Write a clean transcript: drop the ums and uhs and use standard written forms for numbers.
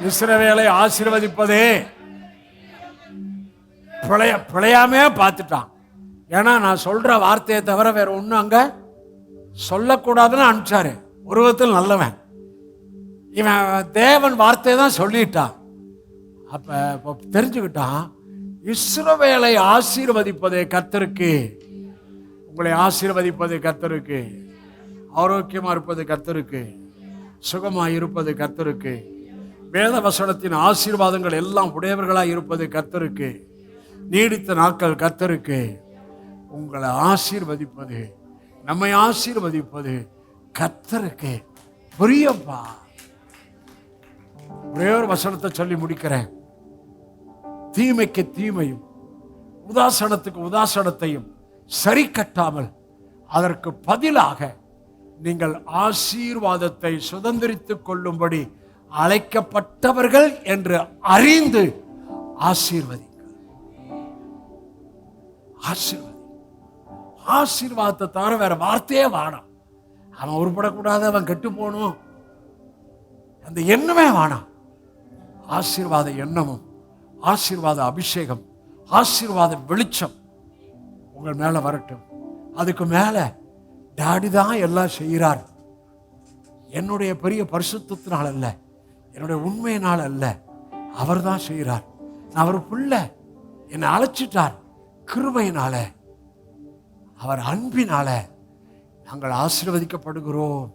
இஸ்ரவேலை ஆசீர்வதிப்பதே பிழையாமே பார்த்துட்டான். ஏன்னா நான் சொல்ற வார்த்தையை தவிர வேற ஒன்றும் அங்க சொல்லக்கூடாதுன்னு அனுப்பிச்சாரு. ஒரு விதத்தில் நல்லவன் இவன், தேவன் வார்த்தையை தான் சொல்லிட்டான். அப்ப தெரிஞ்சுக்கிட்டான், இஸ்ரவேலை ஆசீர்வதிப்பதே கர்த்தருக்கு, உங்களை ஆசீர்வதிப்பது கர்த்தருக்கு, ஆரோக்கியமா இருப்பது கர்த்தருக்கு, சுகமாய் இருப்பது கர்த்தருக்கு, வேத வசனத்தின் ஆசீர்வாதங்கள் எல்லாம் உடையவர்களாய் இருப்பது கர்த்தருக்கு, நீடித்த நாட்கள் கர்த்தருக்கு. உங்களை ஆசீர்வதிப்பது, நம்மை ஆசீர்வதிப்பது கர்த்தருக்கு. புரியப்பா. ஒரே ஒரு வசனத்தை சொல்லி முடிக்கிறேன். தீமைக்கு தீமையும் உதாசனத்துக்கு உதாசனத்தையும் சரி கட்டாமல் அதற்கு பதிலாக நீங்கள் ஆசீர்வாதத்தை சுதந்திரித்துக் கொள்ளும்படி அழைக்கப்பட்டவர்கள் என்று அறிந்து ஆசீர்வதிங்கள். ஆசீர்வாதத்தை தவிர வேற வார்த்தையே வேணாம். அவன் உருப்படக்கூடாது, அவன் கெட்டு போகணும், அந்த எண்ணமே வேணாம். ஆசீர்வாத எண்ணமும் ஆசீர்வாத அபிஷேகம், ஆசீர்வாத வெளிச்சம் உங்கள் மேல வரட்டும். அதுக்கு மேல டாடி தான் எல்லாம் செய்கிறார். என்னுடைய பெரிய பரிசுத்தத்தினால் அல்ல, என்னுடைய உண்மையினால் அல்ல, அவர் தான் செய்கிறார். நான் அவர் பிள்ளை, என்னை அழைச்சிட்டார். கிருபையினால, அவர் அன்பினால நாங்கள் ஆசீர்வதிக்கப்படுகிறோம்.